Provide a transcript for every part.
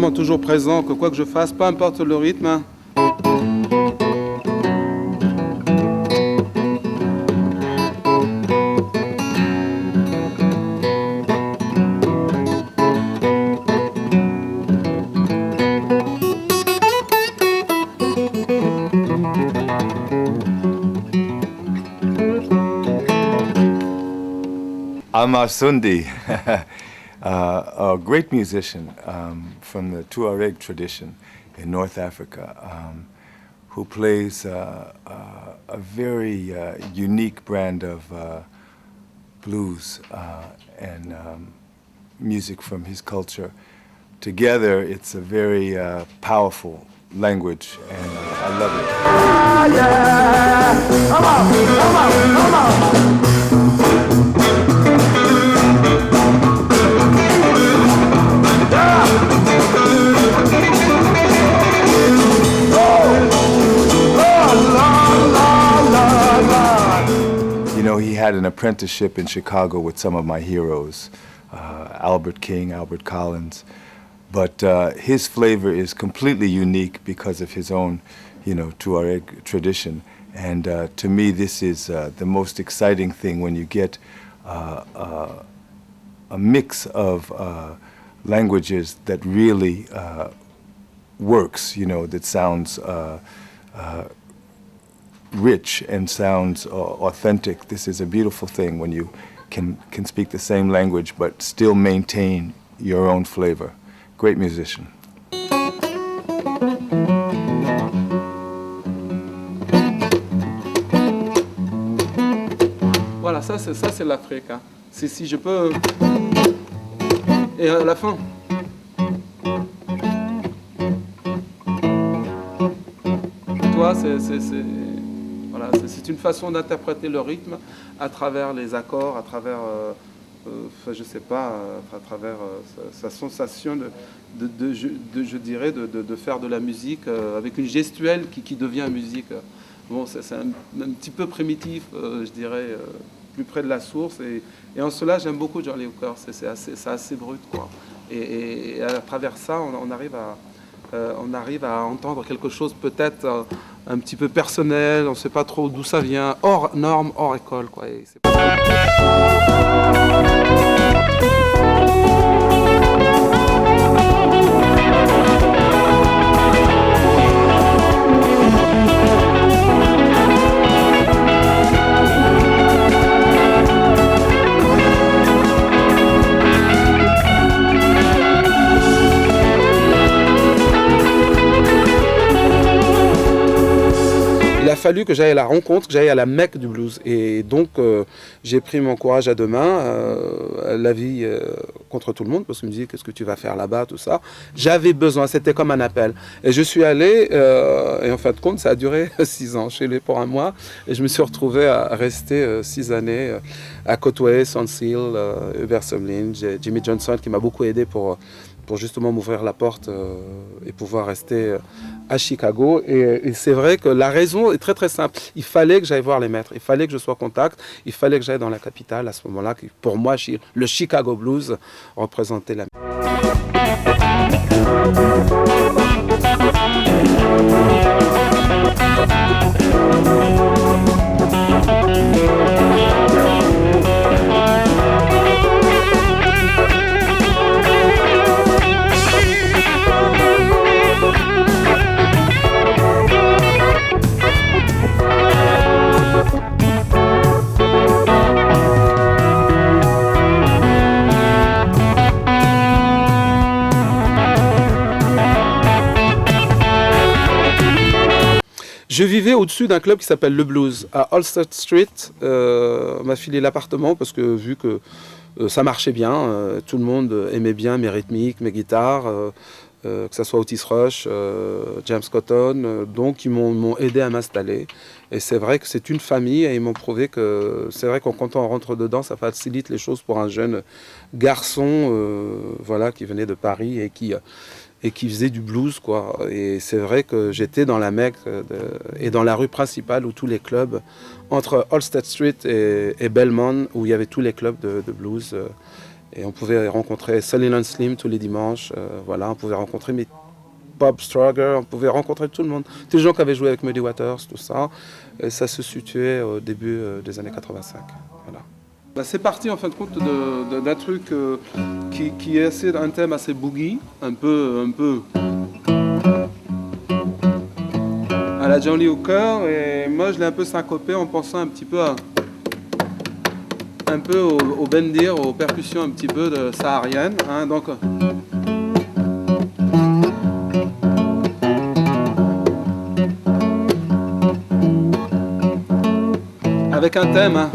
vraiment toujours présent, que quoi que je fasse, peu importe le rythme. Amar Sundi, a great musician from the Tuareg tradition in North Africa, who plays a very unique brand of blues and music from his culture. Together, it's a very powerful language, and I love it. Ah, yeah. Come on, come on, come on. You know, he had an apprenticeship in Chicago with some of my heroes, Albert King, Albert Collins. But his flavor is completely unique because of his own, you know, Tuareg tradition. And to me, this is the most exciting thing when you get a mix of languages that really works, you know, that sounds rich and sounds authentic. This is a beautiful thing when you can speak the same language but still maintain your own flavor. Great musician. Voilà, ça c'est l'Afrique. Hein. Si je peux... Et à la fin. Toi, c'est une façon d'interpréter le rythme à travers les accords, à travers, je sais pas, à travers sa sensation je dirais, de faire de la musique avec une gestuelle qui devient musique. Bon, c'est un petit peu primitif, je dirais, plus près de la source. Et en cela, j'aime beaucoup John Lee Hooker. C'est assez brut, quoi. Et à travers ça, on arrive à entendre quelque chose peut-être un petit peu personnel, on ne sait pas trop d'où ça vient, hors norme, hors école, quoi. Et c'est... Il a fallu que j'aille à la rencontre, que j'aille à la Mecque du blues. Et donc, j'ai pris mon courage à deux mains, la vie contre tout le monde, parce qu'il me disait, qu'est-ce que tu vas faire là-bas, tout ça. J'avais besoin, c'était comme un appel. Et je suis allé, et en fin de compte, ça a duré 6 ans. Je suis allé pour un mois, et je me suis retrouvé à rester 6 années à Cotway, Sunsil, Hubert Sumlin, Jimmy Johnson, qui m'a beaucoup aidé pour justement m'ouvrir la porte et pouvoir rester à Chicago. Et c'est vrai que la raison est très très simple. Il fallait que j'aille voir les maîtres, il fallait que je sois en contact, il fallait que j'aille dans la capitale à ce moment-là. Pour moi, le Chicago Blues représentait la... Je vivais au-dessus d'un club qui s'appelle Le Blues, à Halsted Street. On m'a filé l'appartement parce que vu que ça marchait bien, tout le monde aimait bien mes rythmiques, mes guitares, que ce soit Otis Rush, James Cotton, donc ils m'ont aidé à m'installer. Et c'est vrai que c'est une famille et ils m'ont prouvé que c'est vrai que quand on rentre dedans, ça facilite les choses pour un jeune garçon voilà, qui venait de Paris et qui faisait du blues, quoi. Et c'est vrai que j'étais dans la Mecque et dans la rue principale où tous les clubs, entre Halsted Street et Belmont, où il y avait tous les clubs de blues. Et on pouvait rencontrer Sullivan Slim tous les dimanches, voilà, on pouvait rencontrer Bob Strugger, on pouvait rencontrer tout le monde. Tous les gens qui avaient joué avec Muddy Waters, tout ça. Et ça se situait au début des années 85. Voilà. Bah, c'est parti en fin de compte d'un truc qui est un thème assez boogie, un peu à la John Lee Hooker, et moi je l'ai un peu syncopé en pensant un petit peu au bendir, aux percussions un petit peu sahariennes, hein, donc avec un thème, hein.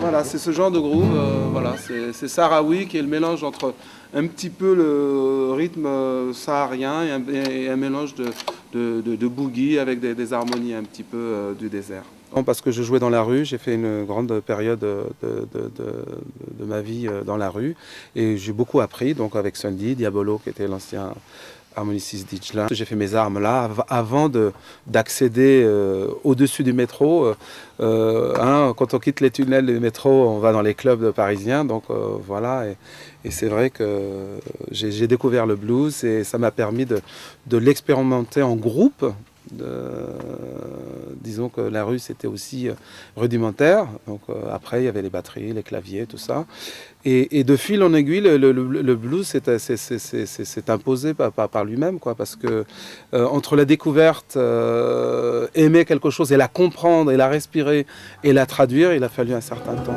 Voilà, c'est ce genre de groove, voilà, c'est sahraoui qui est le mélange entre un petit peu le rythme saharien et un mélange de boogie avec des harmonies un petit peu du désert. Parce que je jouais dans la rue, j'ai fait une grande période de ma vie dans la rue et j'ai beaucoup appris, donc avec Sundy, Diabolo qui était l'ancien harmoniciste d'Ijlan. J'ai fait mes armes là avant d'accéder au-dessus du métro. Quand on quitte les tunnels du métro, on va dans les clubs parisiens. Donc voilà, et c'est vrai que j'ai découvert le blues et ça m'a permis de l'expérimenter en groupe. Disons que la rue c'était aussi rudimentaire, donc après il y avait les batteries, les claviers, tout ça, et de fil en aiguille le blues s'est imposé par lui-même, quoi, parce que entre la découverte, aimer quelque chose et la comprendre et la respirer et la traduire, il a fallu un certain temps.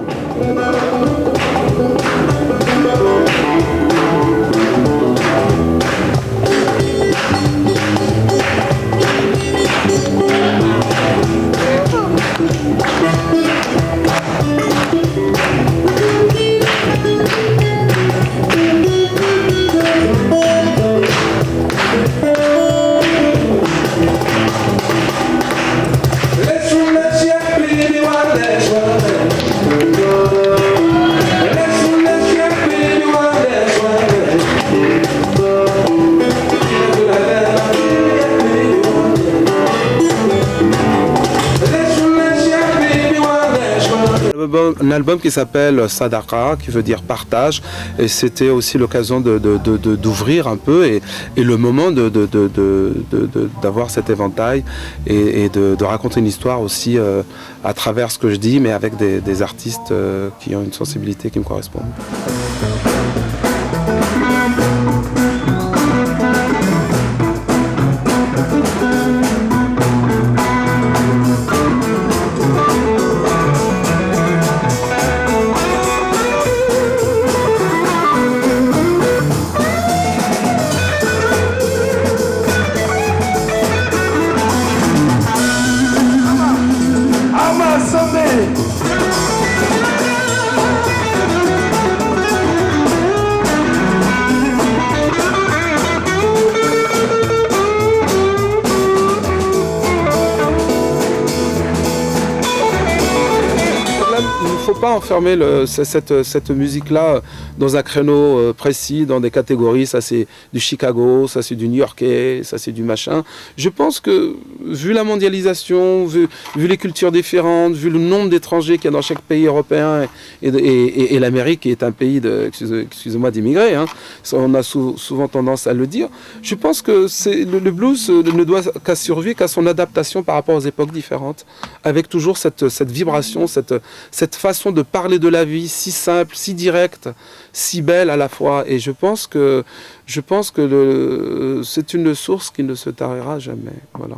Un album qui s'appelle Sadaka, qui veut dire partage, et c'était aussi l'occasion d'ouvrir un peu et le moment d'avoir cet éventail et de raconter une histoire aussi à travers ce que je dis, mais avec des artistes qui ont une sensibilité qui me correspond. Il ne faut pas enfermer cette musique-là dans un créneau précis, dans des catégories. Ça c'est du Chicago, ça c'est du New-Yorkais, ça c'est du machin. Je pense que, vu la mondialisation, vu les cultures différentes, vu le nombre d'étrangers qu'il y a dans chaque pays européen et l'Amérique qui est un pays excusez-moi, d'immigrés, hein, on a souvent tendance à le dire, je pense que le blues ne doit qu'à survivre qu'à son adaptation par rapport aux époques différentes, avec toujours cette vibration, cette façon de parler de la vie si simple, si directe, si belle à la fois. Et je pense que c'est une source qui ne se tarira jamais. Voilà.